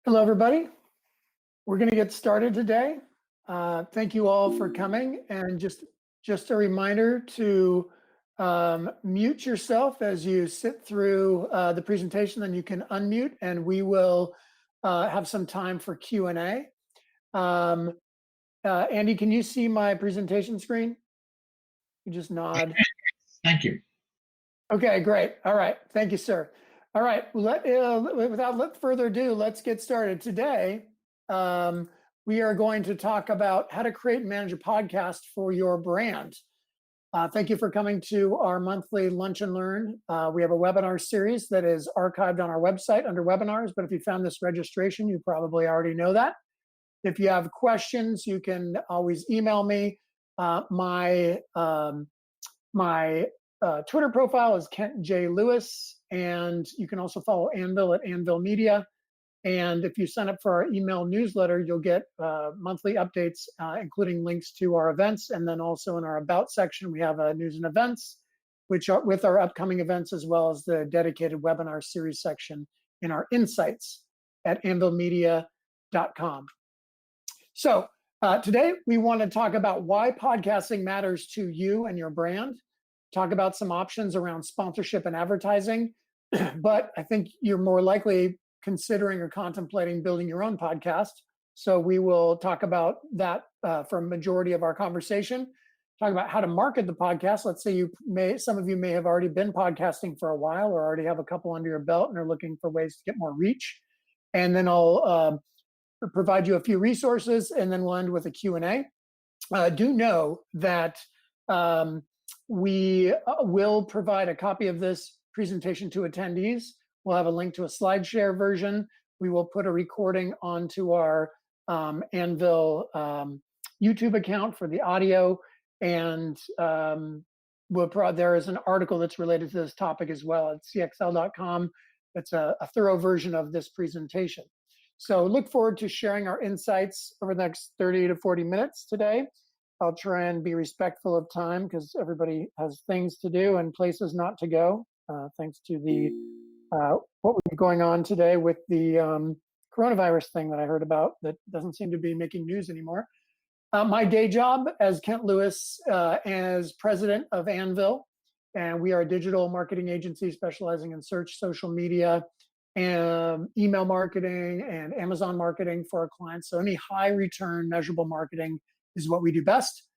Hello, everybody. We're going to get started today. Thank you all for coming. And just a reminder to mute yourself as you sit through the presentation, then you can unmute and we will have some time for Q&A. Andy, can you see my presentation screen? You just nod. Thank you. Okay, great. All right. Thank you, sir. All right. Without further ado, let's get started. Today, we are going to talk about how to create and manage a podcast for your brand. Thank you for coming to our monthly Lunch and Learn. We have a webinar series that is archived on our website under webinars, but if you found this registration, you probably already know that. If you have questions, you can always email me. My Twitter profile is Kent J. Lewis, and you can also follow Anvil at Anvil Media. And if you sign up for our email newsletter, you'll get monthly updates, including links to our events. And then also in our About section, we have news and events, which are with our upcoming events, as well as the dedicated webinar series section in our Insights at anvilmedia.com. So today, we want to talk about why podcasting matters to you and your brand, talk about some options around sponsorship and advertising. But I think you're more likely considering or contemplating building your own podcast. So we will talk about that for a majority of our conversation. Talk about how to market the podcast. Let's say some of you may have already been podcasting for a while or already have a couple under your belt and are looking for ways to get more reach. And then I'll provide you a few resources, and then we'll end with a Q&A. Do know that we will provide a copy of this presentation to attendees. We'll have a link to a SlideShare version. We will put a recording onto our Anvil YouTube account for the audio. And there is an article that's related to this topic as well at cxl.com. That's a thorough version of this presentation. So look forward to sharing our insights over the next 30 to 40 minutes today. I'll try and be respectful of time because everybody has things to do and places not to go, thanks to the what we've going on today with the coronavirus thing that I heard about that doesn't seem to be making news anymore. My day job as Kent Lewis, as president of Anvil, and we are a digital marketing agency specializing in search, social media, and email marketing and Amazon marketing for our clients. So any high return measurable marketing is what we do best.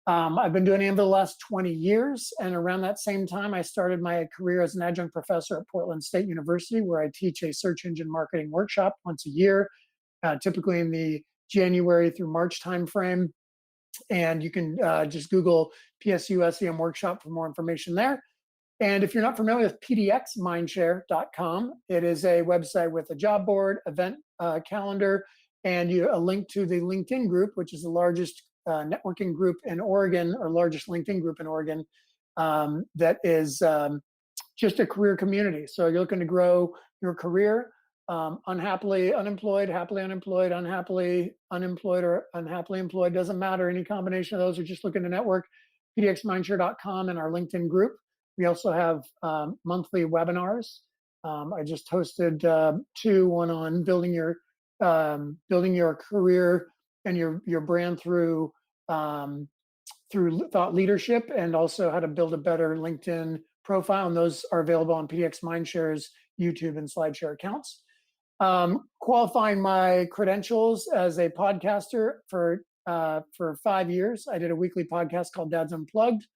I've been doing Anvil the last 20 years, and around that same time, I started my career as an adjunct professor at Portland State University, where I teach a search engine marketing workshop once a year, typically in the January through March timeframe. And you can just Google PSU SEM workshop for more information there. And if you're not familiar with pdxmindshare.com, it is a website with a job board, event calendar, and a link to the LinkedIn group, which is the largest networking group in Oregon, or largest LinkedIn group in Oregon, that is just a career community. So you're looking to grow your career, unhappily unemployed, happily unemployed, unhappily unemployed, or unhappily employed, doesn't matter. Any combination of those, are just looking to network, pdxmindshare.com and our LinkedIn group. We also have monthly webinars. I just hosted one on building your career and your brand through thought leadership, and also how to build a better LinkedIn profile. And those are available on PDX Mindshare's YouTube and SlideShare accounts. Qualifying my credentials as a podcaster for 5 years. I did a weekly podcast called Dad's Unplugged,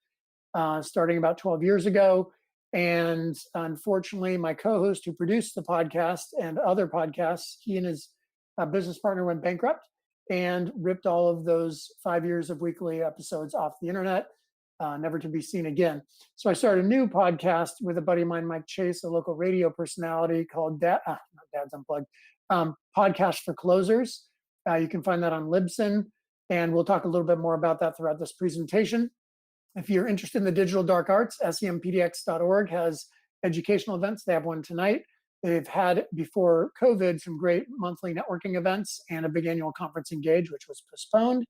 starting about 12 years ago. And unfortunately, my co-host who produced the podcast and other podcasts, he and his business partner went bankrupt and ripped all of those 5 years of weekly episodes off the internet, never to be seen again. So I started a new podcast with a buddy of mine, Mike Chase, a local radio personality, called Dad's Unplugged, Podcast for Closers. You can find that on Libsyn, and we'll talk a little bit more about that throughout this presentation. If you're interested in the digital dark arts, sempdx.org has educational events. They have one tonight. They've had, before COVID, some great monthly networking events and a big annual conference, Engage, which was postponed.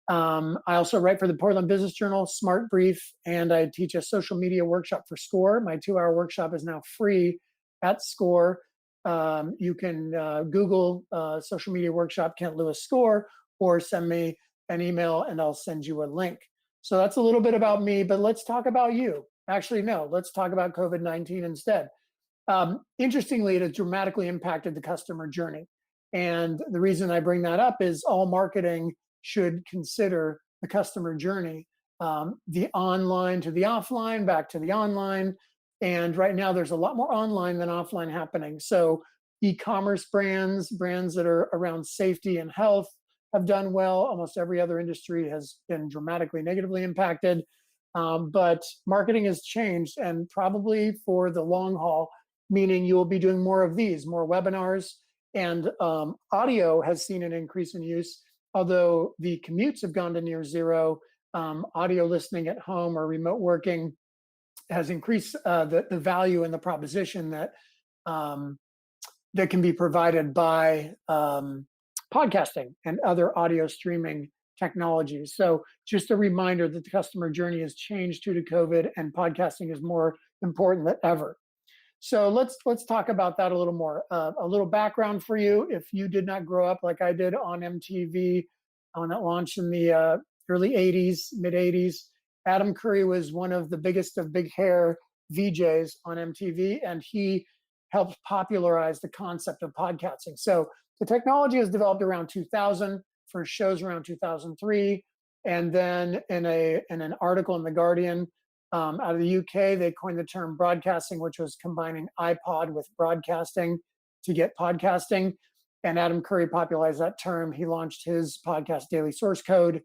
I also write for the Portland Business Journal, Smart Brief, and I teach a social media workshop for SCORE. My 2-hour workshop is now free at SCORE. You can Google Social Media Workshop Kent Lewis Score, or send me an email and I'll send you a link. So that's a little bit about me, but let's talk about you. Actually, no, let's talk about COVID-19 instead. Interestingly, it has dramatically impacted the customer journey. And the reason I bring that up is all marketing should consider the customer journey, the online to the offline, back to the online. And right now, there's a lot more online than offline happening. So, e-commerce brands, brands that are around safety and health, have done well. Almost every other industry has been dramatically negatively impacted. But marketing has changed, and probably for the long haul, meaning you will be doing more of these, more webinars, and audio has seen an increase in use. Although the commutes have gone to near zero, audio listening at home or remote working has increased the value and the proposition that um, that can be provided by podcasting and other audio streaming technologies. So just a reminder that the customer journey has changed due to COVID, and podcasting is more important than ever. So let's talk about that a little more. A little background for you: if you did not grow up like I did on MTV, when it launched in the early '80s, mid '80s, Adam Curry was one of the biggest of big hair VJs on MTV, and he helped popularize the concept of podcasting. So the technology was developed around 2000, for shows around 2003, and then in an article in the Guardian out of the UK, they coined the term broadcasting, which was combining iPod with broadcasting to get podcasting. And Adam Curry popularized that term. He launched his podcast, Daily Source Code.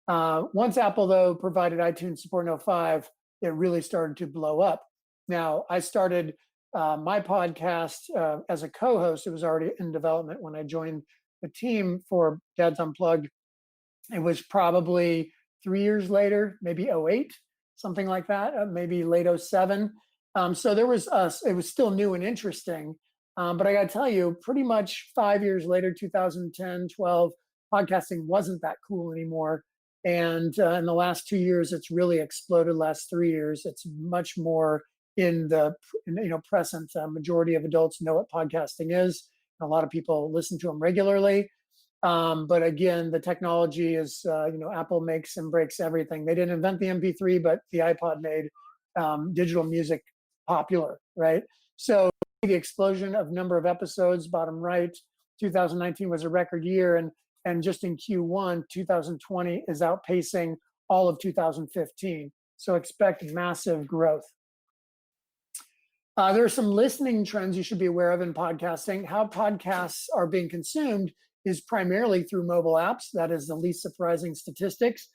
Once Apple, though, provided iTunes support in '05, it really started to blow up. Now, I started my podcast as a co-host. It was already in development when I joined the team for Dad's Unplugged. It was probably 3 years later, maybe '08, something like that, maybe late '07. So there was it was still new and interesting. But I got to tell you, pretty much 5 years later, 2010, 12, podcasting wasn't that cool anymore. And in the last 2 years, it's really exploded. Last 3 years, it's much more in the present. Majority of adults know what podcasting is. A lot of people listen to them regularly. But again, the technology is, Apple makes and breaks everything. They didn't invent the MP3, but the iPod made digital music popular, right? So the explosion of number of episodes, bottom right, 2019 was a record year, and just in Q1, 2020 is outpacing all of 2015. So expect massive growth. There are some listening trends you should be aware of in podcasting. How podcasts are being consumed is primarily through mobile apps. That is the least surprising statistics.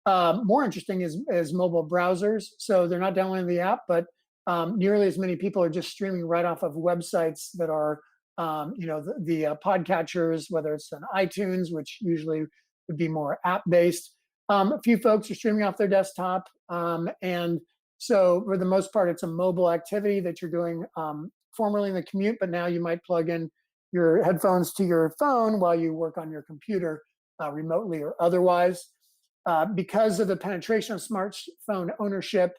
More interesting is mobile browsers. So they're not downloading the app, but nearly as many people are just streaming right off of websites that are, the podcatchers, whether it's on iTunes, which usually would be more app-based. A few folks are streaming off their desktop, and so for the most part, it's a mobile activity that you're doing formerly in the commute, but now you might plug in your headphones to your phone while you work on your computer remotely or otherwise. Because of the penetration of smartphone ownership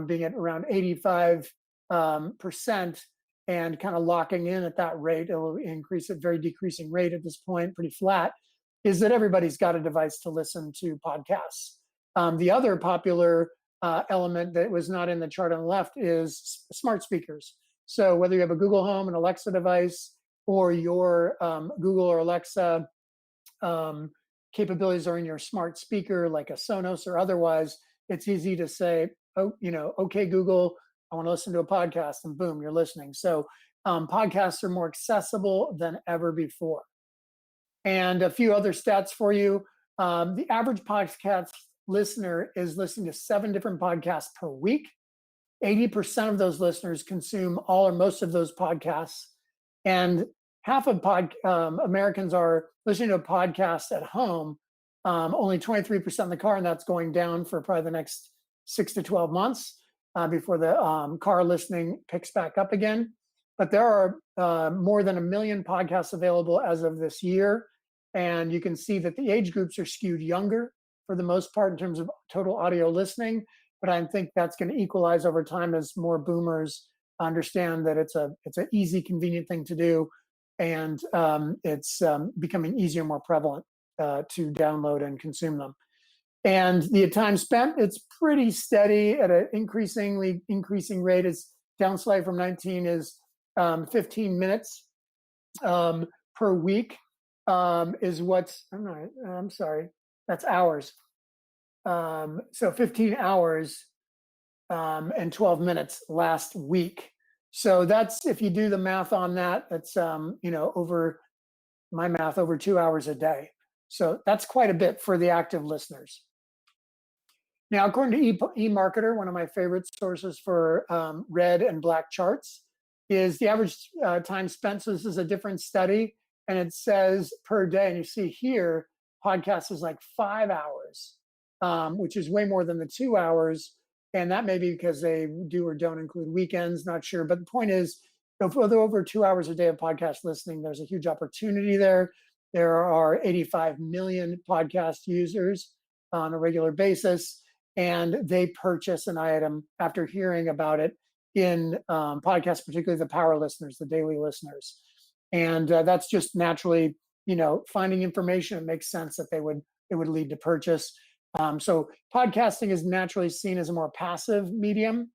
being at around 85%, and kind of locking in at that rate, it will increase at very decreasing rate at this point, pretty flat, is that everybody's got a device to listen to podcasts. The other popular element that was not in the chart on the left is smart speakers. So whether you have a Google Home, an Alexa device, or your Google or Alexa capabilities are in your smart speaker, like a Sonos or otherwise, it's easy to say, oh, okay, Google, I want to listen to a podcast, and boom, you're listening. So podcasts are more accessible than ever before. And a few other stats for you. The average podcast listener is listening to 7 different podcasts per week. 80% of those listeners consume all or most of those podcasts. And half of Americans are listening to a podcast at home, only 23% in the car, and that's going down for probably the next 6 to 12 months before the car listening picks back up again. But there are more than 1 million podcasts available as of this year. And you can see that the age groups are skewed younger for the most part in terms of total audio listening. But I think that's going to equalize over time as more boomers understand that it's an easy, convenient thing to do, and it's becoming easier and more prevalent to download and consume them. And the time spent, it's pretty steady at an increasing rate. It's down slightly from 19 is 15 minutes per week is what's, I'm sorry, that's hours. So 15 hours and 12 minutes last week. So that's, if you do the math on that, that's, over my math, over 2 hours a day. So that's quite a bit for the active listeners. Now, according to eMarketer, one of my favorite sources for red and black charts, is the average time spent. So this is a different study, and it says per day, and you see here, podcast is like 5 hours, which is way more than the 2 hours. And that may be because they do or don't include weekends, not sure. But the point is, if they're over 2 hours a day of podcast listening, there's a huge opportunity there. There are 85 million podcast users on a regular basis, and they purchase an item after hearing about it in podcasts, particularly the power listeners, the daily listeners. And that's just naturally, finding information. It makes sense that it would lead to purchase. So podcasting is naturally seen as a more passive medium.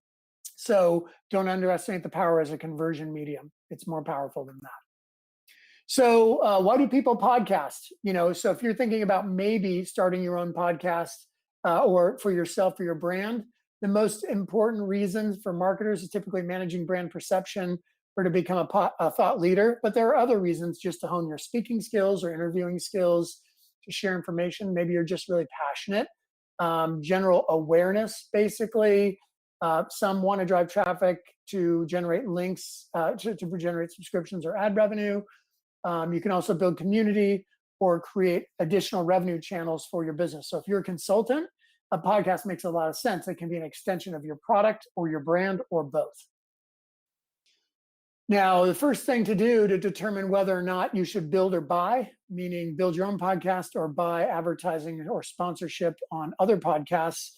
So don't underestimate the power as a conversion medium. It's more powerful than that. So why do people podcast? So if you're thinking about maybe starting your own podcast or for yourself or your brand, the most important reasons for marketers is typically managing brand perception or to become a thought leader. But there are other reasons, just to hone your speaking skills or interviewing skills, to share information. Maybe you're just really passionate. General awareness, basically. Some want to drive traffic to generate links, to generate subscriptions or ad revenue. You can also build community or create additional revenue channels for your business. So if you're a consultant, a podcast makes a lot of sense. It can be an extension of your product or your brand or both. Now, the first thing to do to determine whether or not you should build or buy, meaning build your own podcast or buy advertising or sponsorship on other podcasts,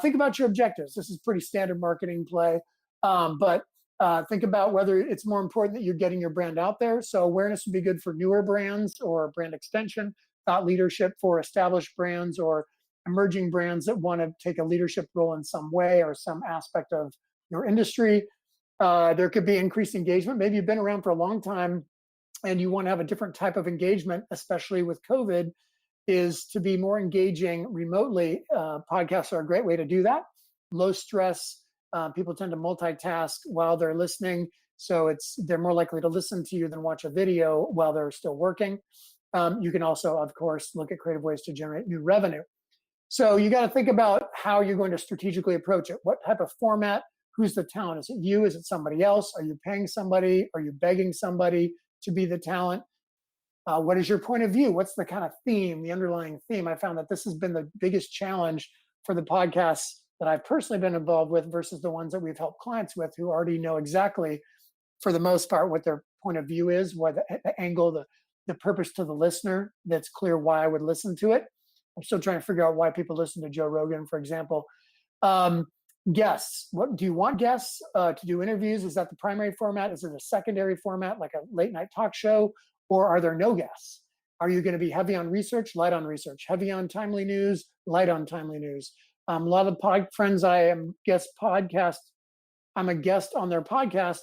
think about your objectives. This is pretty standard marketing play, but think about whether it's more important that you're getting your brand out there. So awareness would be good for newer brands or brand extension, thought leadership for established brands or emerging brands that want to take a leadership role in some way or some aspect of your industry. There could be increased engagement. Maybe you've been around for a long time and you want to have a different type of engagement, especially with COVID, is to be more engaging remotely. Podcasts are a great way to do that. Low stress. People tend to multitask while they're listening. So they're more likely to listen to you than watch a video while they're still working. You can also, of course, look at creative ways to generate new revenue. So you got to think about how you're going to strategically approach it. What type of format? Who's the talent? Is it you? Is it somebody else? Are you paying somebody? Are you begging somebody to be the talent? What is your point of view? What's the kind of theme, the underlying theme? I found that this has been the biggest challenge for the podcasts that I've personally been involved with versus the ones that we've helped clients with who already know exactly, for the most part, what their point of view is, what the angle, the purpose to the listener, that's clear why I would listen to it. I'm still trying to figure out why people listen to Joe Rogan, for example. Guests. What do you want guests to do interviews? Is that the primary format? Is it a secondary format like a late night talk show? Or are there no guests? Are you going to be heavy on research, light on research, heavy on timely news, light on timely news? A lot of friends I'm a guest on their podcast.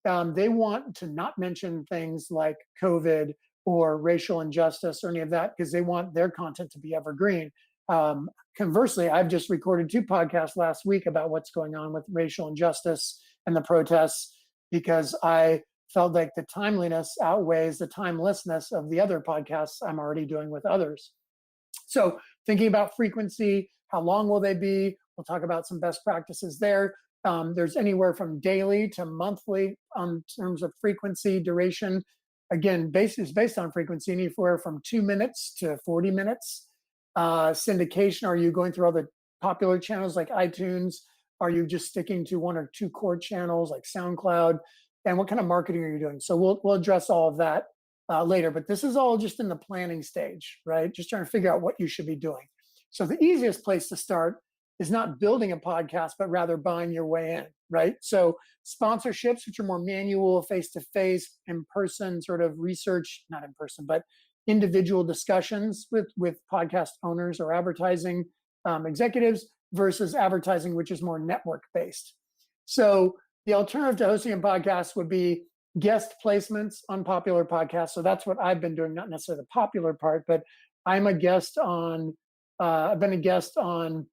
They want to not mention things like COVID or racial injustice or any of that because they want their content to be evergreen. Conversely, I've just recorded 2 podcasts last week about what's going on with racial injustice and the protests because I felt like the timeliness outweighs the timelessness of the other podcasts I'm already doing with others. So thinking about frequency, how long will they be? We'll talk about some best practices there. There's anywhere from daily to monthly in terms of frequency, duration. Again, is based on frequency, anywhere from 2 minutes to 40 minutes. Syndication, are you going through all the popular channels like iTunes? Are you just sticking to 1 or 2 core channels like SoundCloud? And what kind of marketing are you doing? So we'll address all of that later, but this is all just in the planning stage, right? Just trying to figure out what you should be doing. So the easiest place to start is not building a podcast, but rather buying your way in, right? So sponsorships, which are more manual, face-to-face, in-person sort of research, not in person, but individual discussions with podcast owners or advertising executives, versus advertising, which is more network-based. So the alternative to hosting a podcast would be guest placements on popular podcasts. So that's what I've been doing, not necessarily the popular part, but I've been a guest on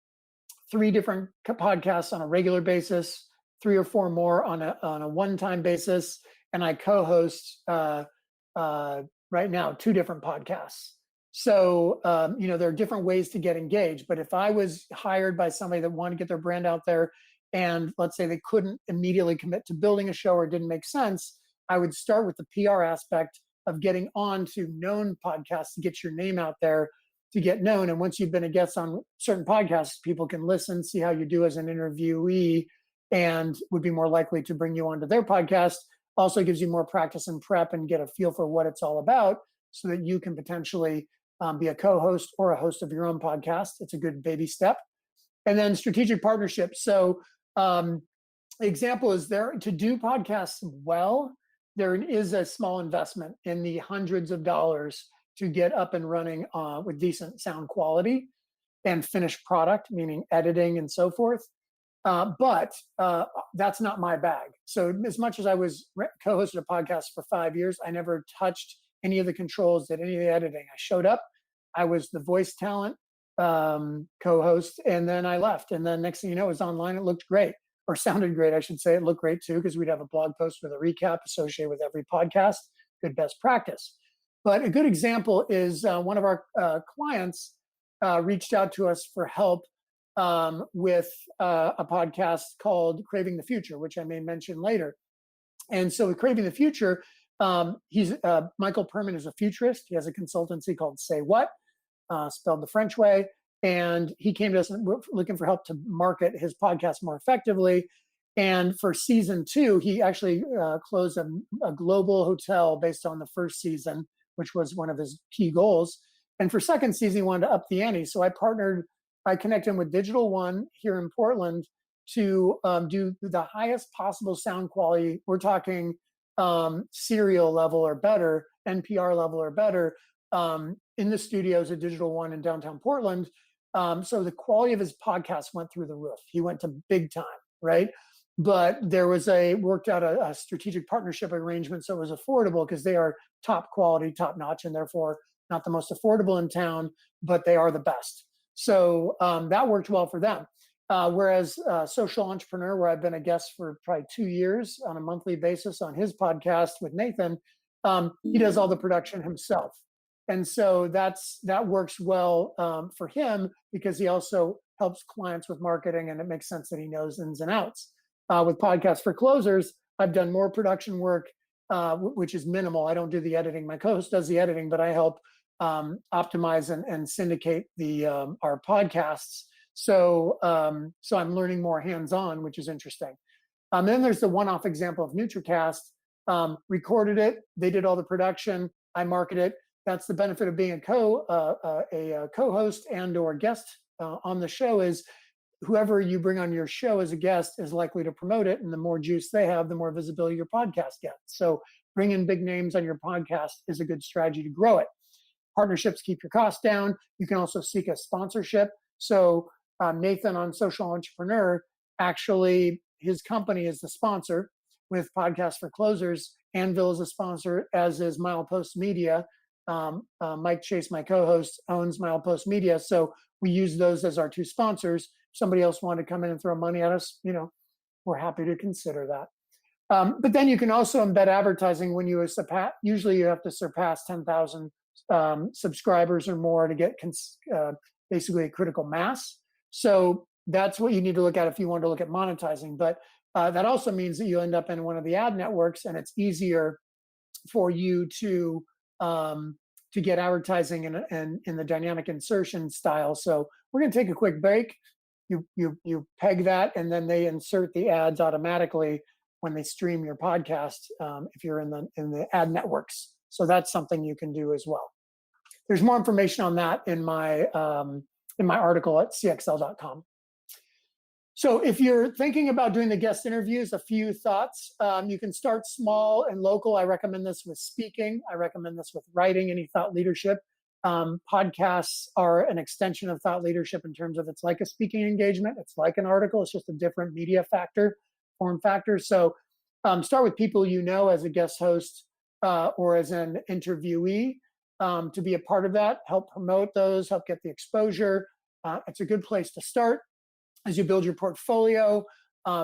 3 different podcasts on a regular basis, 3 or 4 more on a one-time basis, and I co-host right now 2 different podcasts. So there are different ways to get engaged. But if I was hired by somebody that wanted to get their brand out there, and let's say they couldn't immediately commit to building a show or it didn't make sense, I would start with the PR aspect of getting on to known podcasts to get your name out there, to get known. And once you've been a guest on certain podcasts, people can listen, see how you do as an interviewee, and would be more likely to bring you onto their podcast. Also gives you more practice and prep and get a feel for what it's all about, so that you can potentially be a co-host or a host of your own podcast. It's a good baby step. And then strategic partnerships. So example is there to do podcasts well, there is a small investment in the hundreds of dollars to get up and running with decent sound quality and finished product, meaning editing and so forth. But that's not my bag. So as much as I was co-hosted a podcast for 5 years, I never touched any of the controls, did any of the editing. I showed up, I was the voice talent co-host, and then I left. And then next thing you know, it was online. It looked great, or sounded great, I should say. It looked great too, because we'd have a blog post with a recap associated with every podcast. Good best practice. But a good example is one of our clients reached out to us for help with a podcast called Craving the Future, which I may mention later. And so with Craving the Future, Michael Perman is a futurist. He has a consultancy called Say What, spelled the French way. And he came to us looking for help to market his podcast more effectively. And for season 2, he actually closed a global hotel based on the first season, which was one of his key goals. And for second season, he wanted to up the ante. So I connected him with Digital One here in Portland to do the highest possible sound quality. We're talking serial level or better, NPR level or better, in the studios at Digital One in downtown Portland. So the quality of his podcast went through the roof. He went to big time, right? But there was worked out a strategic partnership arrangement, so it was affordable, because they are top quality, top notch, and therefore not the most affordable in town, but they are the best. So that worked well for them. Whereas Social Entrepreneur, where I've been a guest for probably 2 years on a monthly basis on his podcast with Nathan, he does all the production himself. And so that works well for him, because he also helps clients with marketing, and it makes sense that he knows ins and outs. With Podcasts for Closers, I've done more production work, which is minimal. I don't do the editing. My co-host does the editing, but I help optimize and syndicate our podcasts. So I'm learning more hands-on, which is interesting. Then there's the one-off example of NutriCast. Recorded it. They did all the production. I market it. That's the benefit of being a co-host and/or guest on the show, is whoever you bring on your show as a guest is likely to promote it, and the more juice they have, the more visibility your podcast gets. So bringing big names on your podcast is a good strategy to grow it. Partnerships keep your costs down. You can also seek a sponsorship. So Nathan on Social Entrepreneur, actually, his company is the sponsor with Podcasts for Closers. Anvil is a sponsor, as is Milepost Media. Mike Chase, my co-host, owns Milepost Media. So we use those as our 2 sponsors. If somebody else wanted to come in and throw money at us, we're happy to consider that. But then you can also embed advertising when you usually you have to surpass 10,000 subscribers or more to get basically a critical mass. So that's what you need to look at if you want to look at monetizing. But that also means that you end up in one of the ad networks, and it's easier for you to get advertising in the dynamic insertion style. So we're going to take a quick break. You peg that, and then they insert the ads automatically when they stream your podcast if you're in the ad networks. So that's something you can do as well. There's more information on that in my article at cxl.com. So if you're thinking about doing the guest interviews, a few thoughts. You can start small and local. I recommend this with speaking. I recommend this with writing, any thought leadership. Podcasts are an extension of thought leadership in terms of it's like a speaking engagement. It's like an article. It's just a different media factor, form factor. So start with people you know as a guest host or as an interviewee to be a part of that. Help promote those, help get the exposure. It's a good place to start. As you build your portfolio,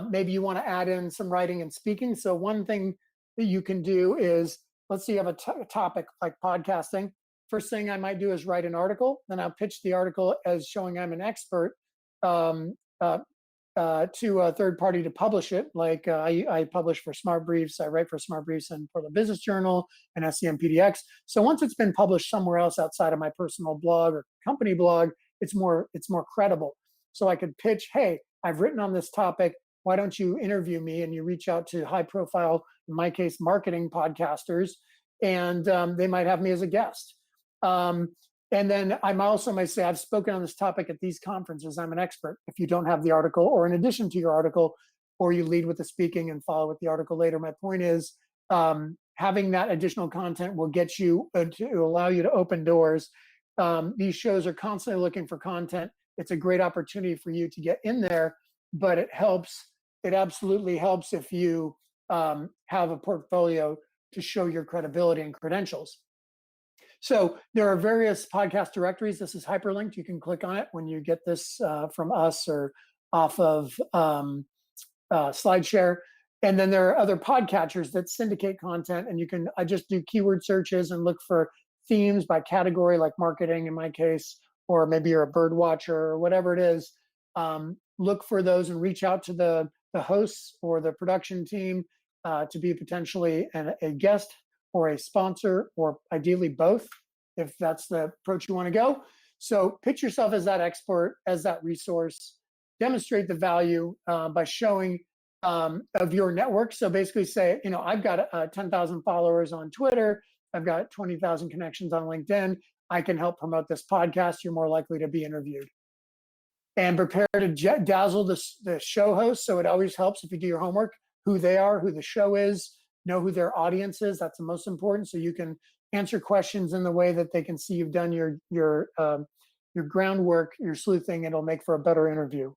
maybe you want to add in some writing and speaking. So one thing that you can do is, let's say you have a topic like podcasting. First thing I might do is write an article. Then I'll pitch the article as showing I'm an expert to a third party to publish it. Like I publish for Smart Briefs, I write for Smart Briefs and for the Business Journal and SEM PDX. So once it's been published somewhere else outside of my personal blog or company blog, it's more credible. So I could pitch, hey, I've written on this topic. Why don't you interview me? And you reach out to high profile, in my case, marketing podcasters, and they might have me as a guest. And then I also might say, I've spoken on this topic at these conferences. I'm an expert. If you don't have the article, or in addition to your article, or you lead with the speaking and follow with the article later. My point is, having that additional content will get you to allow you to open doors. These shows are constantly looking for content. It's a great opportunity for you to get in there, but it absolutely helps if you have a portfolio to show your credibility and credentials. So there are various podcast directories. This is hyperlinked. You can click on it when you get this from us or off of SlideShare. And then there are other podcatchers that syndicate content, and I just do keyword searches and look for themes by category, like marketing in my case, or maybe you're a bird watcher or whatever it is. Look for those and reach out to the hosts or the production team to be potentially a guest or a sponsor, or ideally both, if that's the approach you want to go. So pitch yourself as that expert, as that resource. Demonstrate the value by showing of your network. So basically say, I've got 10,000 followers on Twitter. I've got 20,000 connections on LinkedIn. I can help promote this podcast. You're more likely to be interviewed. And prepare to dazzle the show host. So it always helps if you do your homework, who they are, who the show is, know who their audience is. That's the most important. So you can answer questions in the way that they can see you've done your groundwork, your sleuthing. It'll make for a better interview.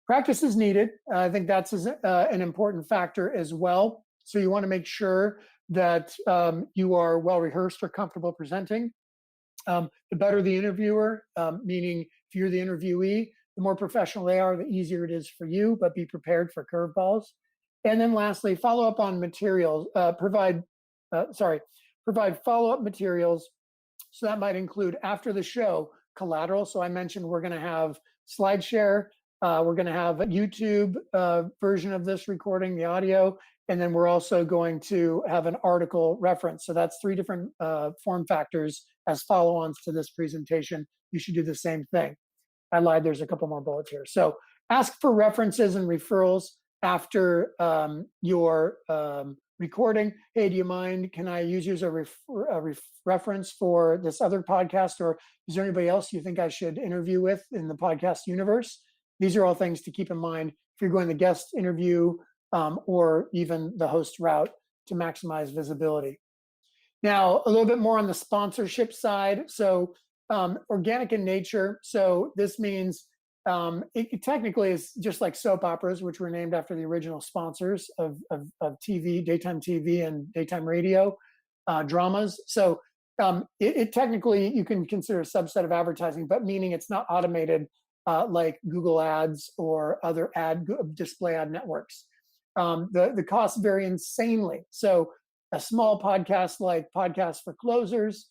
Practice is needed. I think that's an important factor as well. So you want to make sure that you are well rehearsed or comfortable presenting. The better the interviewer, meaning if you're the interviewee, the more professional they are, the easier it is for you, but be prepared for curveballs. And then lastly, follow up on materials, provide follow-up materials. So that might include, after the show, collateral. So I mentioned we're going to have SlideShare. We're going to have a YouTube version of this recording, the audio. And then we're also going to have an article reference. So that's 3 different form factors as follow-ons to this presentation. You should do the same thing. I lied, there's a couple more bullets here. So ask for references and referrals after your recording. Hey, do you mind? Can I use you as a reference for this other podcast? Or is there anybody else you think I should interview with in the podcast universe? These are all things to keep in mind if you're going the guest interview or even the host route to maximize visibility. Now, a little bit more on the sponsorship side. So organic in nature. So this means it technically is just like soap operas, which were named after the original sponsors of TV, daytime TV and daytime radio dramas. So it technically, you can consider a subset of advertising, but meaning it's not automated like Google Ads or other display ad networks. The costs vary insanely. So a small podcast like Podcast for Closers,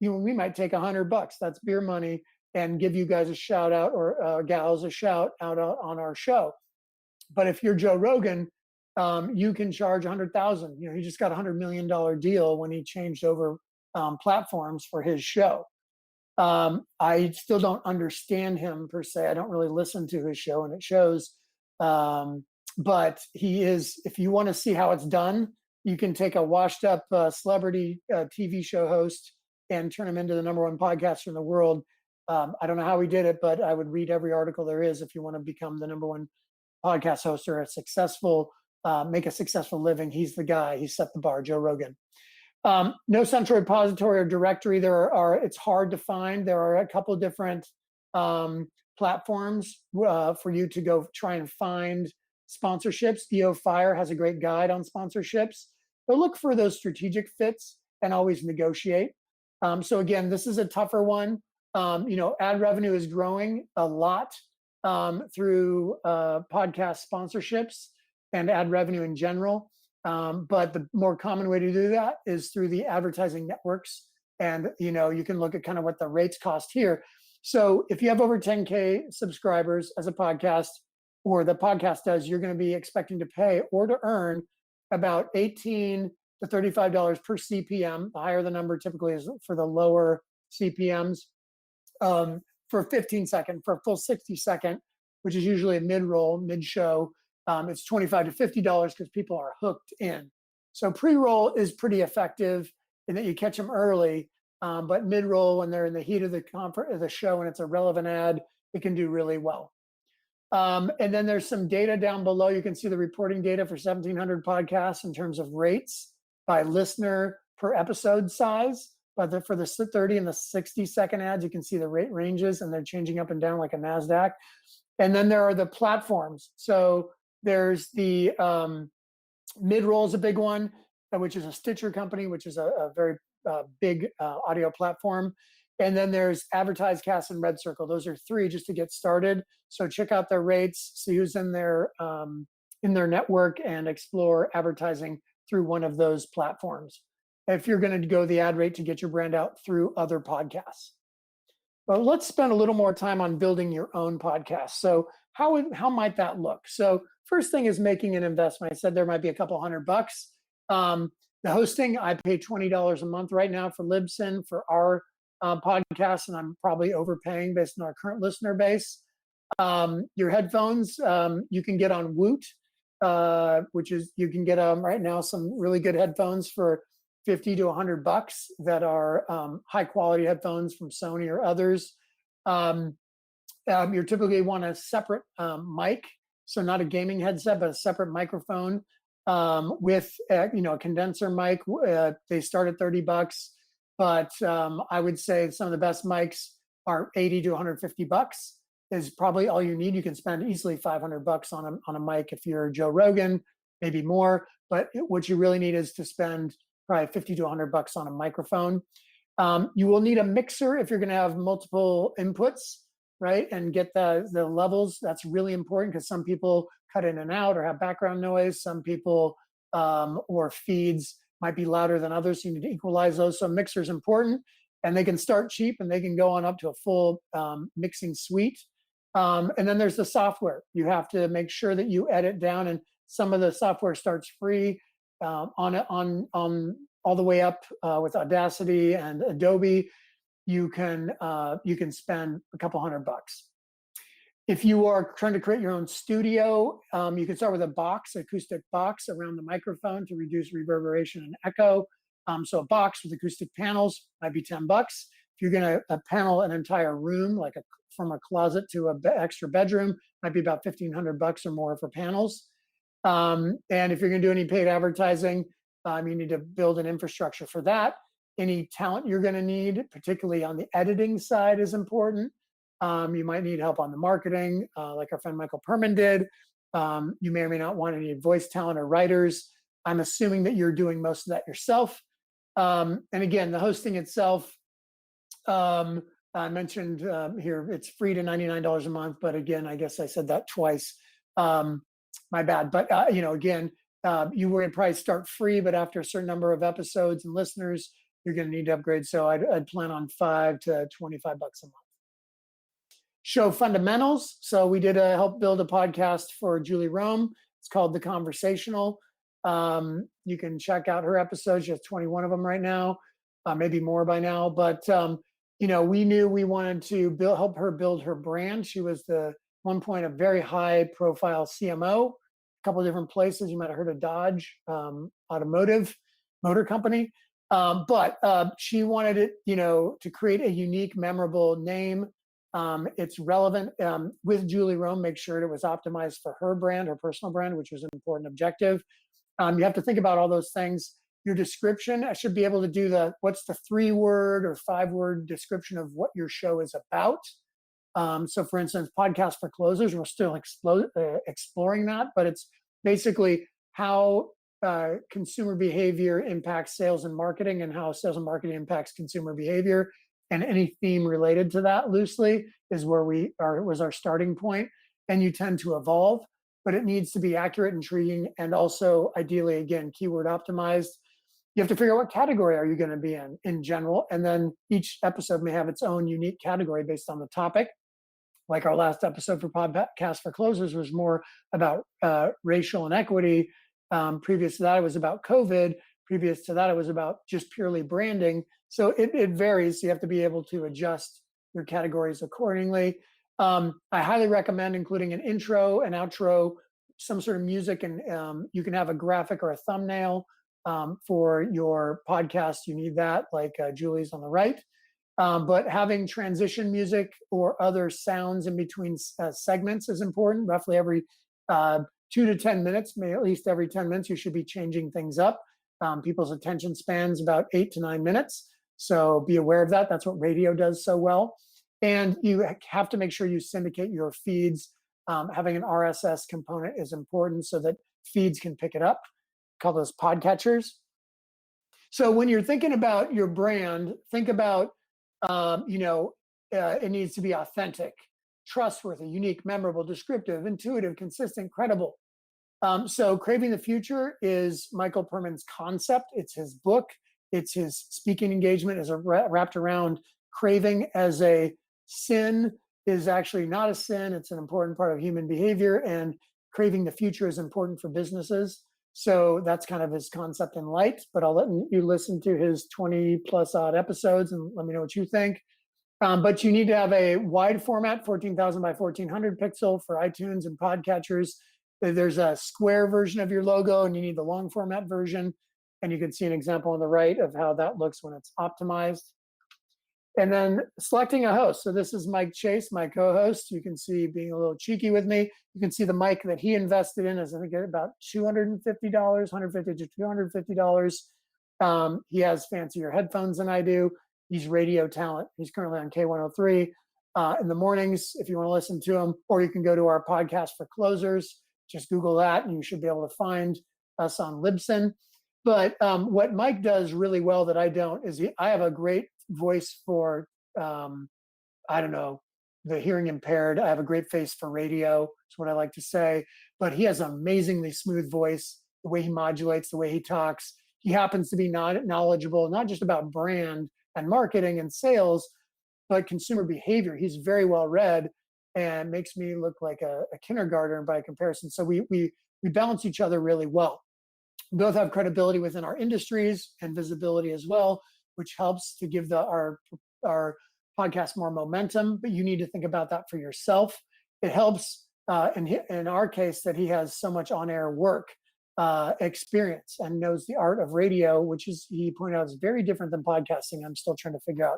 we might take $100, that's beer money, and give you guys a shout out, or gals a shout out on our show. But if you're Joe Rogan, you can charge $100,000. He just got a $100 million deal when he changed over platforms for his show. I still don't understand him per se. I don't really listen to his show, and it shows. But he is, if you want to see how it's done, you can take a washed up celebrity TV show host and turn him into the #1 podcaster in the world. I don't know how he did it, but I would read every article there is if you want to become the #1 podcast host or a successful, make a successful living. He's the guy. He set the bar, Joe Rogan. No central repository or directory. It's hard to find. There are a couple of different platforms for you to go try and find sponsorships. EO Fire has a great guide on sponsorships. But look for those strategic fits and always negotiate. So again, this is a tougher one. Ad revenue is growing a lot through podcast sponsorships and ad revenue in general. But the more common way to do that is through the advertising networks. And, you can look at kind of what the rates cost here. So if you have over 10K subscribers as a podcast, or the podcast does, you're going to be expecting to pay or to earn about $18 to $35 per CPM. The higher the number typically is for the lower CPMs. For 15 second, for a full 60 second, which is usually a mid-roll, mid-show, it's $25 to $50 because people are hooked in. So pre-roll is pretty effective in that you catch them early, but mid-roll, when they're in the heat of the show and it's a relevant ad, it can do really well. And then there's some data down below. You can see the reporting data for 1,700 podcasts in terms of rates by listener per episode size. But for the 30 and the 60-second ads, you can see the rate ranges, and they're changing up and down like a NASDAQ. And then there are the platforms. So there's the mid-roll is a big one, which is a Stitcher company, which is a very big audio platform. And then there's Advertise, Cast, and Red Circle. Those are 3 just to get started. So check out their rates, see who's in their network, and explore advertising through one of those platforms if you're going to go the ad rate to get your brand out through other podcasts. But let's spend a little more time on building your own podcast. So how might that look? So first thing is making an investment. I said there might be a couple $100. The hosting, I pay $20 a month right now for Libsyn for our podcast, and I'm probably overpaying based on our current listener base. Your headphones, you can get on Woot, which is, you can get right now some really good headphones for $50 to $100 that are high quality headphones from Sony or others. You typically want a separate mic, so not a gaming headset, but a separate microphone with a condenser mic. They start at $30, but I would say some of the best mics are $80 to $150 is probably all you need. You can spend easily $500 on a mic if you're Joe Rogan, maybe more. But what you really need is to spend probably $50 to $100 on a microphone. You will need a mixer if you're going to have multiple inputs, right? And get the levels. That's really important because some people cut in and out or have background noise. Some people or feeds might be louder than others. So you need to equalize those. So mixer is important, and they can start cheap and they can go on up to a full mixing suite. And then there's the software. You have to make sure that you edit down, and some of the software starts free on all the way up with Audacity and Adobe. You can spend a couple $100. If you are trying to create your own studio, you can start with a box, acoustic box around the microphone to reduce reverberation and echo. So a box with acoustic panels might be $10. If you're going to panel an entire room, like from a closet to an extra bedroom, might be about $1,500 or more for panels. And if you're going to do any paid advertising, you need to build an infrastructure for that. Any talent you're going to need, particularly on the editing side, is important. You might need help on the marketing, like our friend Michael Perman did. You may or may not want any voice talent or writers. I'm assuming that you're doing most of that yourself. And again, the hosting itself, I mentioned here, it's free to $99 a month. But again, I guess I said that twice. My bad. But again, you would probably start free, but after a certain number of episodes and listeners, you're going to need to upgrade. So I'd plan on $5 to $25 a month. Show fundamentals. So we did help build a podcast for Julie Rome. It's called The Conversational. You can check out her episodes. She has 21 of them right now, maybe more by now. But we knew we wanted to help her build her brand. She was one point a very high profile CMO, a couple of different places. You might have heard of Dodge Automotive Motor Company. But she wanted it, to create a unique, memorable name It's relevant with Julie Rome. Make sure it was optimized for her brand, her personal brand, which was an important objective. You have to think about all those things. Your description, I should be able to do what's the 3-word or 5-word description of what your show is about. So for instance, Podcast for Closers, we're still exploring that, but it's basically how consumer behavior impacts sales and marketing, and how sales and marketing impacts consumer behavior. And any theme related to that loosely is where was our starting point. And you tend to evolve, but it needs to be accurate, intriguing, and also ideally, again, keyword optimized. You have to figure out what category are you going to be in general. And then each episode may have its own unique category based on the topic. Like our last episode for Podcast for Closers was more about racial inequity. Previous to that, it was about COVID. Previous to that, it was about just purely branding. So it varies. So you have to be able to adjust your categories accordingly. I highly recommend including an intro, an outro, some sort of music, and you can have a graphic or a thumbnail for your podcast. You need that, like Julie's on the right. But having transition music or other sounds in between segments is important. Roughly every 2 to 10 minutes, at least every 10 minutes, you should be changing things up. People's attention spans about 8 to 9 minutes. So be aware of that. That's what radio does so well. And you have to make sure you syndicate your feeds. Having an RSS component is important so that feeds can pick it up. Call those podcatchers. So when you're thinking about your brand, think about, it needs to be authentic, trustworthy, unique, memorable, descriptive, intuitive, consistent, credible. So Craving the Future is Michael Perman's concept. It's his book. It's his speaking engagement is wrapped around craving as a sin is actually not a sin. It's an important part of human behavior, and craving the future is important for businesses. So that's kind of his concept in light, but I'll let you listen to his 20 plus odd episodes and let me know what you think. But you need to have a wide format, 14,000 by 1400 pixel for iTunes and podcatchers. There's a square version of your logo, and you need the long format version. And you can see an example on the right of how that looks when it's optimized. And then selecting a host. So this is Mike Chase, my co-host. You can see being a little cheeky with me. You can see the mic that he invested in is, I think, about $250, $150 to $250. He has fancier headphones than I do. He's radio talent. He's currently on K103 in the mornings if you want to listen to him, or you can go to our Podcast for Closers. Just Google that and you should be able to find us on Libsyn. But what Mike does really well that I don't is I have a great voice for, the hearing impaired. I have a great face for radio, is what I like to say. But he has an amazingly smooth voice, the way he modulates, the way he talks. He happens to be knowledgeable, not just about brand and marketing and sales, but consumer behavior. He's very well read and makes me look like a kindergartner by comparison. So we balance each other really well. We both have credibility within our industries and visibility as well, which helps to give our podcast more momentum. But you need to think about that for yourself. It helps in our case that he has so much on-air work experience and knows the art of radio, which is, he pointed out, is very different than podcasting. I'm still trying to figure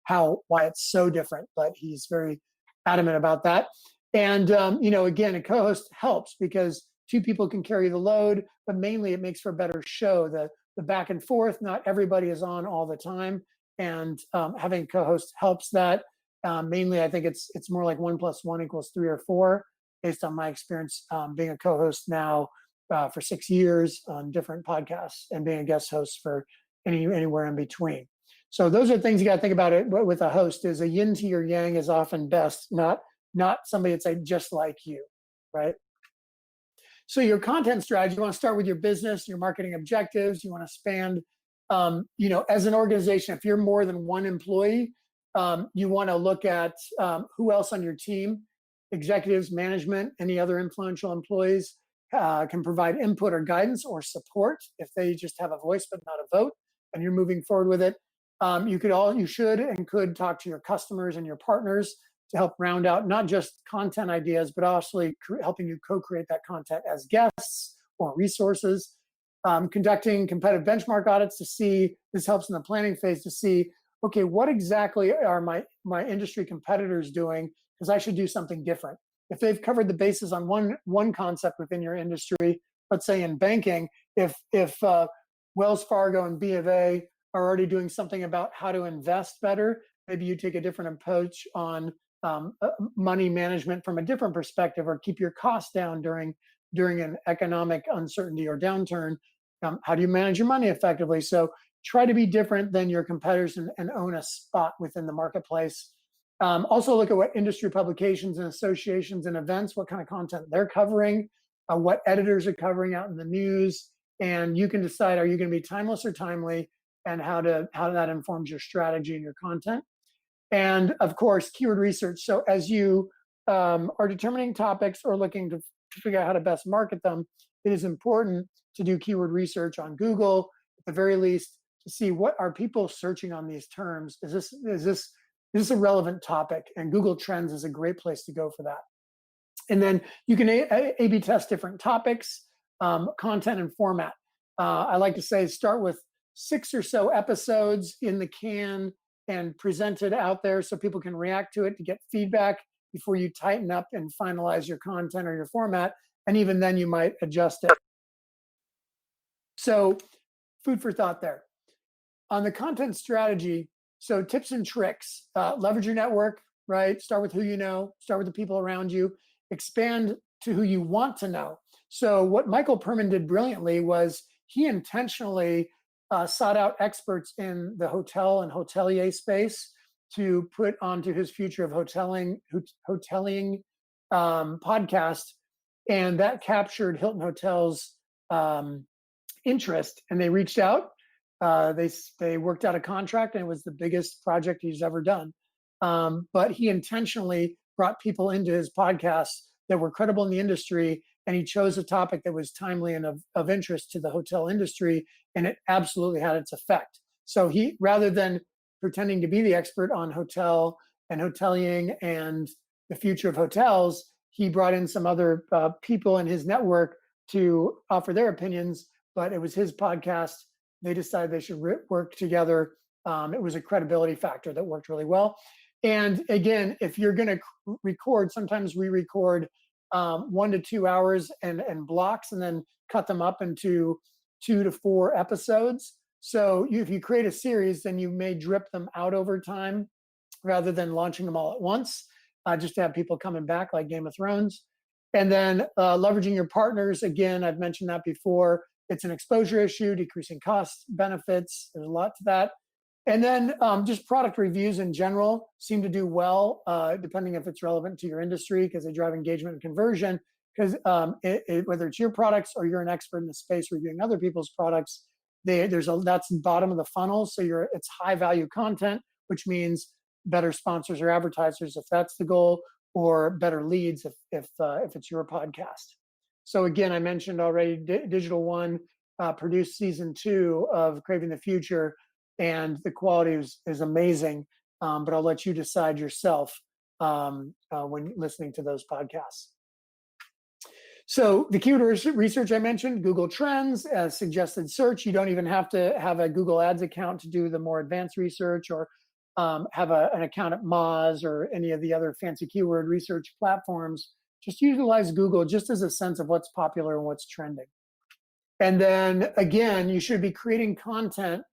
out why it's so different, but he's very adamant about that. And again, a co-host helps because two people can carry the load, but mainly it makes for a better show. The back and forth, not everybody is on all the time, and having a co-host helps that. Mainly, I think it's more like 1 + 1 = 3 or 4, based on my experience being a co-host now for 6 years on different podcasts and being a guest host for anywhere in between. So those are things you got to think about. It with a host is a yin to your yang is often best, not somebody that's just like you, right? So your content strategy, you want to start with your business, your marketing objectives. You want to span, as an organization, if you're more than one employee, you want to look at who else on your team, executives, management, any other influential employees can provide input or guidance or support if they just have a voice but not a vote, and you're moving forward with it. You should and could talk to your customers and your partners to help round out not just content ideas, but also helping you co-create that content as guests or resources. Conducting competitive benchmark audits to see, this helps in the planning phase to see, okay, what exactly are my industry competitors doing? Because I should do something different. If they've covered the bases on one concept within your industry, let's say in banking, if Wells Fargo and B of A are already doing something about how to invest better, maybe you take a different approach on money management from a different perspective, or keep your costs down during an economic uncertainty or downturn. How do you manage your money effectively? So try to be different than your competitors and own a spot within the marketplace. Also look at what industry publications and associations and events, what kind of content they're covering, what editors are covering out in the news, and you can decide, are you going to be timeless or timely, and how that informs your strategy and your content. And of course, keyword research. So as you are determining topics or looking to figure out how to best market them, it is important to do keyword research on Google, at the very least, to see what are people searching on these terms. Is this a relevant topic? And Google Trends is a great place to go for that. And then you can A/B test different topics, content, and format. I like to say start with 6 or so episodes in the can and present it out there so people can react to it to get feedback before you tighten up and finalize your content or your format. And even then, you might adjust it. So, food for thought there. On the content strategy, so tips and tricks, leverage your network, right? Start with who you know, start with the people around you, expand to who you want to know. So what Michael Perman did brilliantly was he intentionally sought out experts in the hotel and hotelier space to put onto his Future of Hoteling podcast, and that captured Hilton Hotels' interest, and they reached out. They worked out a contract, and it was the biggest project he's ever done. But he intentionally brought people into his podcast that were credible in the industry, and he chose a topic that was timely and of interest to the hotel industry, and it absolutely had its effect. So he, rather than pretending to be the expert on hotel and hoteling and the future of hotels, he brought in some other people in his network to offer their opinions, but it was his podcast. They decided they should work together. It was a credibility factor that worked really well. And again, if you're going to record, sometimes we record 1 to 2 hours and blocks, and then cut them up into 2 to 4 episodes. So if you create a series, then you may drip them out over time rather than launching them all at once, just to have people coming back like Game of Thrones. And then leveraging your partners. Again, I've mentioned that before. It's an exposure issue, decreasing costs, benefits. There's a lot to that. And then just product reviews in general seem to do well, depending if it's relevant to your industry, because they drive engagement and conversion. Because whether it's your products or you're an expert in the space reviewing other people's products, that's the bottom of the funnel. So it's high value content, which means better sponsors or advertisers if that's the goal, or better leads if it's your podcast. So again, I mentioned already, Digital One produced season 2 of Craving the Future, and the quality is amazing. But I'll let you decide yourself when listening to those podcasts. So the keyword research I mentioned, Google Trends, suggested search. You don't even have to have a Google Ads account to do the more advanced research, or have an account at Moz or any of the other fancy keyword research platforms. Just utilize Google just as a sense of what's popular and what's trending. And then again, you should be creating content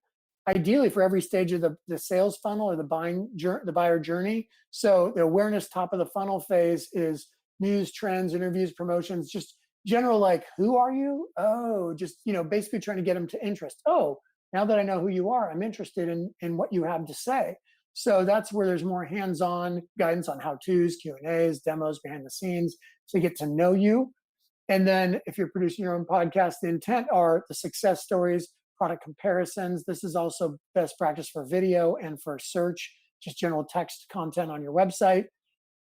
ideally for every stage of the sales funnel or the buyer journey. So the awareness top of the funnel phase is news, trends, interviews, promotions, just general, like, who are you? Oh, just, basically trying to get them to interest. Oh, now that I know who you are, I'm interested in what you have to say. So that's where there's more hands-on guidance on how-tos, Q&As, demos, behind the scenes, to get to know you. And then if you're producing your own podcast, the intent are the success stories, product comparisons. This is also best practice for video and for search, just general text content on your website.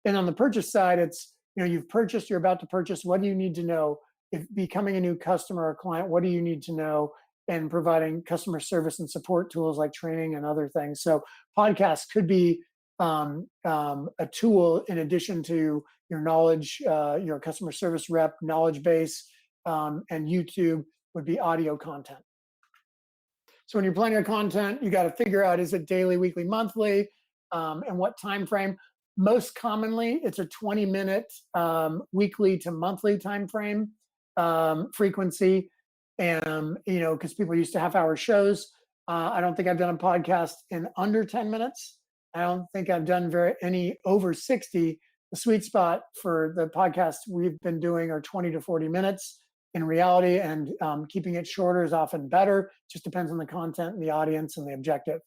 And on the purchase side, it's, you've purchased, you're about to purchase. What do you need to know? If becoming a new customer or client, what do you need to know? And providing customer service and support tools like training and other things. So podcasts could be a tool in addition to your knowledge, your customer service rep knowledge base, and YouTube would be audio content. So when you're planning your content, you got to figure out, is it daily, weekly, monthly, and what time frame. Most commonly, it's a 20-minute weekly to monthly time frame frequency. And, because people are used to half-hour shows. I don't think I've done a podcast in under 10 minutes. I don't think I've done any over 60. The sweet spot for the podcast we've been doing are 20 to 40 minutes in reality, and keeping it shorter is often better. Just depends on the content and the audience and the objective.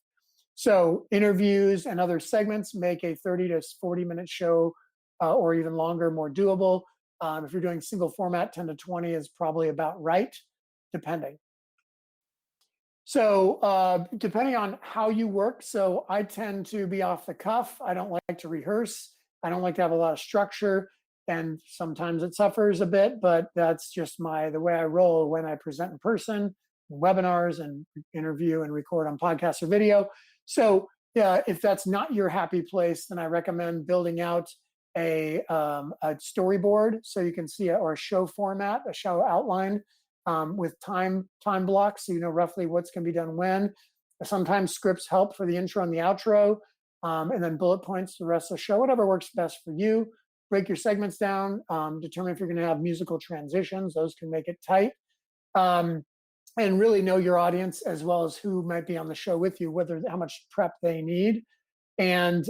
So interviews and other segments make a 30 to 40-minute show or even longer more doable. If you're doing single format, 10 to 20 is probably about right, depending. So depending on how you work, so I tend to be off the cuff. I don't like to rehearse. I don't like to have a lot of structure, and sometimes it suffers a bit, but that's just the way I roll when I present in person, in webinars, and interview and record on podcast or video. So if that's not your happy place, then I recommend building out a storyboard so you can see or a show format, a show outline with time blocks, so you know roughly what's going to be done when. Sometimes scripts help for the intro and the outro, and then bullet points the rest of the show, whatever works best for you. Break your segments down, determine if you're going to have musical transitions. Those can make it tight. And really know your audience as well as who might be on the show with you, how much prep they need. And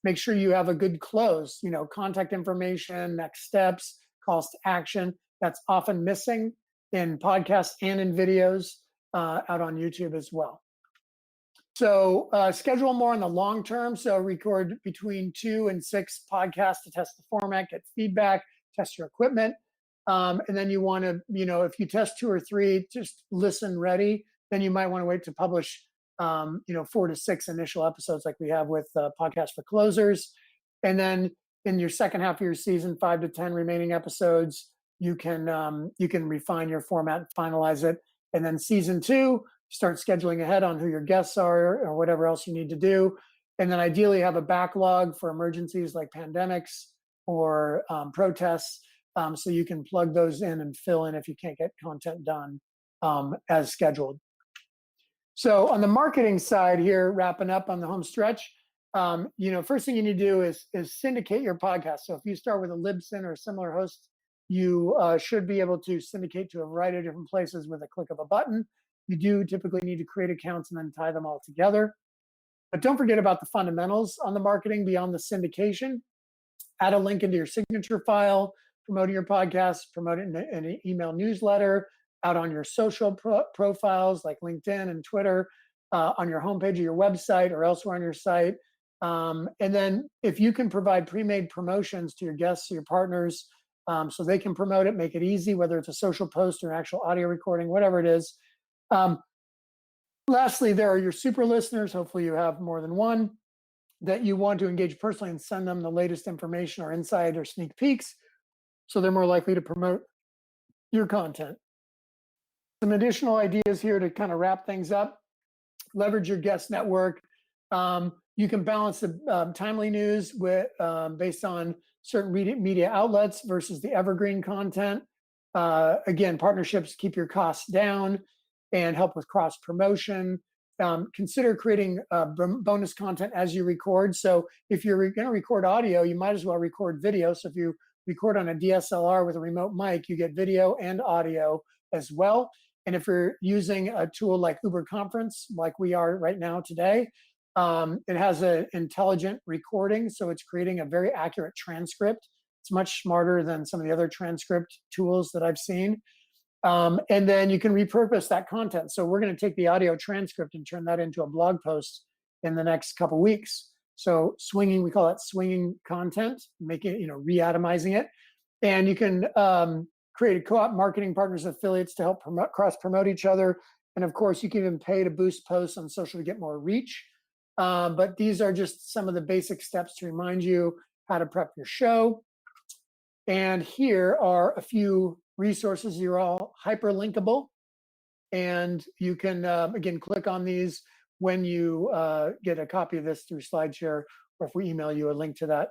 make sure you have a good close, contact information, next steps, calls to action. That's often missing in podcasts and in videos out on YouTube as well. So schedule more in the long term. So record between 2 and 6 podcasts to test the format, get feedback, test your equipment. And then you want to, if you test 2 or 3, just listen ready. Then you might want to wait to publish, 4 to 6 initial episodes like we have with Podcast for Closers. And then in your second half of your season, 5 to 10 remaining episodes, you can refine your format and finalize it. And then season 2, start scheduling ahead on who your guests are or whatever else you need to do. And then ideally have a backlog for emergencies like pandemics or protests, so you can plug those in and fill in if you can't get content done as scheduled. So on the marketing side here, wrapping up on the home stretch, first thing you need to do is syndicate your podcast. So if you start with a Libsyn or a similar host, you should be able to syndicate to a variety of different places with a click of a button. You do typically need to create accounts and then tie them all together. But don't forget about the fundamentals on the marketing beyond the syndication. Add a link into your signature file, promoting your podcast, promote it in an email newsletter, out on your social profiles like LinkedIn and Twitter, on your homepage of your website or elsewhere on your site. And then if you can provide pre-made promotions to your guests or your partners so they can promote it, make it easy, whether it's a social post or an actual audio recording, whatever it is. Lastly, there are your super listeners. Hopefully you have more than one that you want to engage personally and send them the latest information or insight or sneak peeks, so they're more likely to promote your content. Some additional ideas here to kind of wrap things up. Leverage your guest network. You can balance the timely news based on certain media outlets versus the evergreen content. Again, partnerships keep your costs down and help with cross promotion. Consider creating bonus content as you record. So if you're going to record audio, you might as well record video. So if you record on a DSLR with a remote mic, you get video and audio as well. And if you're using a tool like Uber Conference, like we are right now today, it has an intelligent recording. So it's creating a very accurate transcript. It's much smarter than some of the other transcript tools that I've seen. And then you can repurpose that content. So we're going to take the audio transcript and turn that into a blog post in the next couple of weeks. So we call it swinging content, making it, re-atomizing it. And you can create a co-op marketing partners, affiliates to help cross-promote each other. And of course, you can even pay to boost posts on social to get more reach. But these are just some of the basic steps to remind you how to prep your show. And here are a few resources. You're all hyperlinkable. And you can, again, click on these when you get a copy of this through SlideShare, or if we email you a link to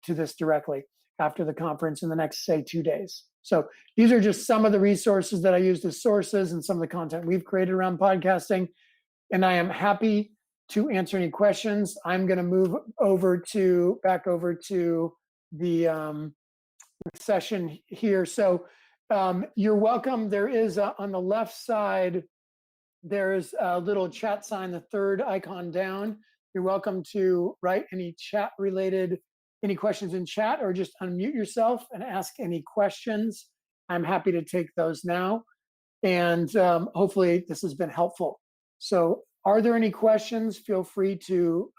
this directly. after the conference in the next, say, 2 days. So these are just some of the resources that I used as sources and some of the content we've created around podcasting. And I am happy to answer any questions. I'm going to move back over to the session here. So you're welcome. There is on the left side, there's a little chat sign, the third icon down. You're welcome to write any questions in chat, or just unmute yourself and ask any questions. I'm happy to take those now. And hopefully this has been helpful. So are there any questions? Feel free to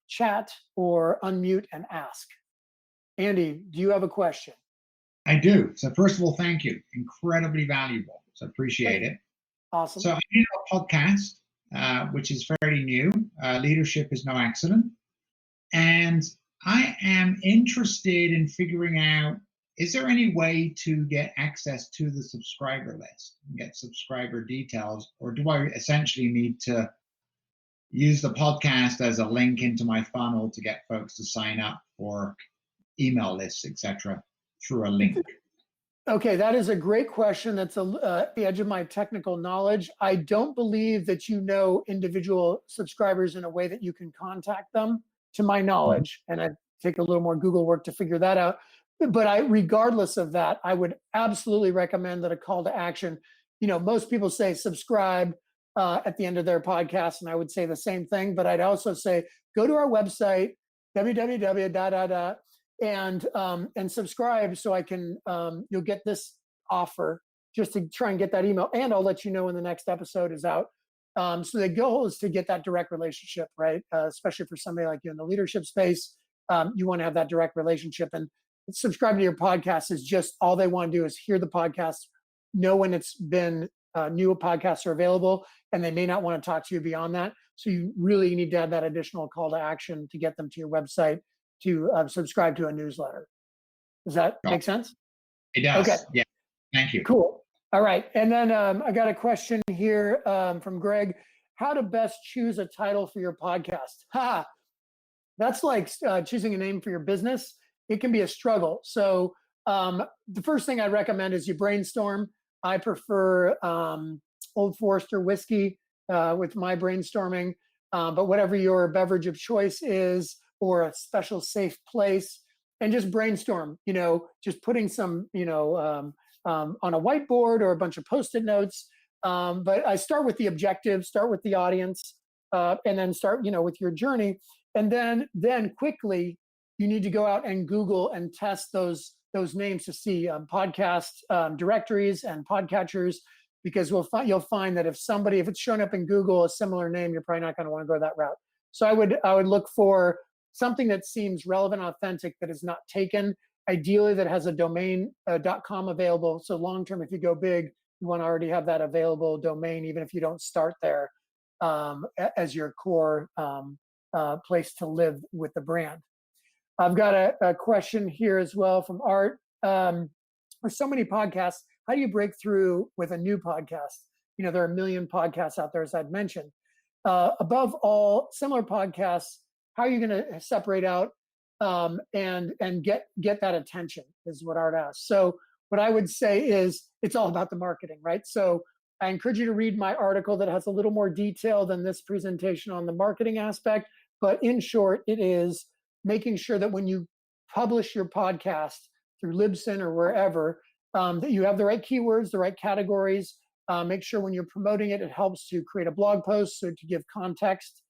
chat or unmute and ask. Andy, do you have a question? I do. So first of all, thank you. Incredibly valuable. So appreciate it. Awesome. So I do a podcast, which is fairly new. Leadership is no accident. And I am interested in figuring out, is there any way to get access to the subscriber list and get subscriber details? Or do I essentially need to use the podcast as a link into my funnel to get folks to sign up for email lists, etc., through a link? Okay, that is a great question. That's the edge of my technical knowledge. I don't believe that you know individual subscribers in a way that you can contact them, to my knowledge. And I'd take a little more Google work to figure that out. But regardless of that, I would absolutely recommend that a call to action. Most people say subscribe at the end of their podcast, and I would say the same thing. But I'd also say go to our website, www. And subscribe, so I can you'll get this offer just to try and get that email, and I'll let you know when the next episode is out. So the goal is to get that direct relationship, right? Especially for somebody like you in the leadership space, you want to have that direct relationship. And subscribe to your podcast is just all they want to do is hear the podcast, know when it's been new podcasts are available, and they may not want to talk to you beyond that. So you really need to have that additional call to action to get them to your website to subscribe to a newsletter. Does that make sense? It does. Okay. Yeah. Thank you. Cool. All right. And then I got a question here from Greg. How to best choose a title for your podcast? That's like choosing a name for your business. It can be a struggle. So the first thing I recommend is you brainstorm. I prefer Old Forester whiskey with my brainstorming, but whatever your beverage of choice is, or a special safe place, and just brainstorm, just putting some, on a whiteboard or a bunch of Post-it notes. But I start with the objective, start with the audience, and then start, with your journey. And then quickly, you need to go out and Google and test those names to see podcast directories and podcatchers, because you'll find that if it's shown up in Google, a similar name, you're probably not going to want to go that route. So I would look for something that seems relevant, authentic, that is not taken, ideally that has a domain .com available. So long-term, if you go big, you want to already have that available domain, even if you don't start there as your core place to live with the brand. I've got a question here as well from Art. For so many podcasts, how do you break through with a new podcast? There are a million podcasts out there, as I'd mentioned. Above all, similar podcasts, how are you going to separate out and get that attention, is what Art asked. So what I would say is it's all about the marketing, right? So I encourage you to read my article that has a little more detail than this presentation on the marketing aspect. But in short, it is making sure that when you publish your podcast through Libsyn or wherever, that you have the right keywords, the right categories. Make sure when you're promoting it, it helps to create a blog post, so to give context,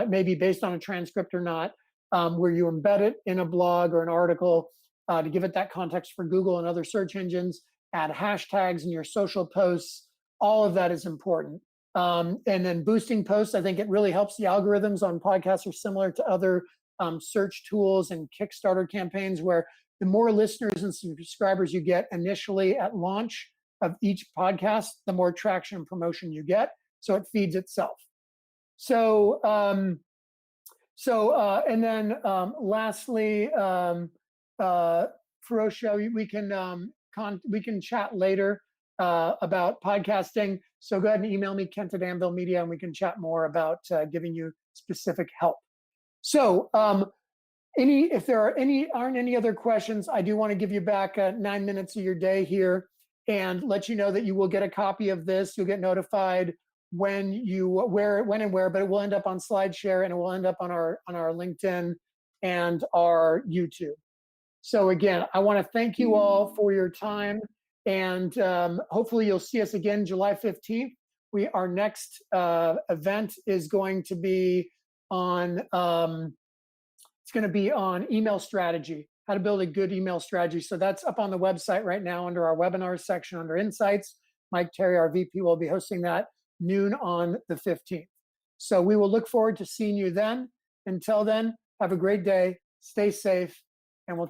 maybe based on a transcript or not, where you embed it in a blog or an article to give it that context for Google and other search engines. Add hashtags in your social posts. All of that is important. And then boosting posts, I think it really helps. The algorithms on podcasts are similar to other search tools and Kickstarter campaigns, where the more listeners and subscribers you get initially at launch of each podcast, the more traction and promotion you get. So it feeds itself. So, and then lastly, Ferocious, we can chat later about podcasting. So go ahead and email me, Kent at Anvil Media, and we can chat more about giving you specific help. So If there aren't any other questions, I do want to give you back 9 minutes of your day here and let you know that you will get a copy of this. You'll get notified when and where, but it will end up on SlideShare and it will end up on our LinkedIn and our YouTube. So again, I want to thank you all for your time, and hopefully you'll see us again July 15th. Our next event is going to be on it's going to be on email strategy, how to build a good email strategy. So that's up on the website right now under our webinars section under Insights. Mike Terry, our VP, will be hosting that noon on the 15th. So we will look forward to seeing you then. Until then, have a great day, stay safe, and we'll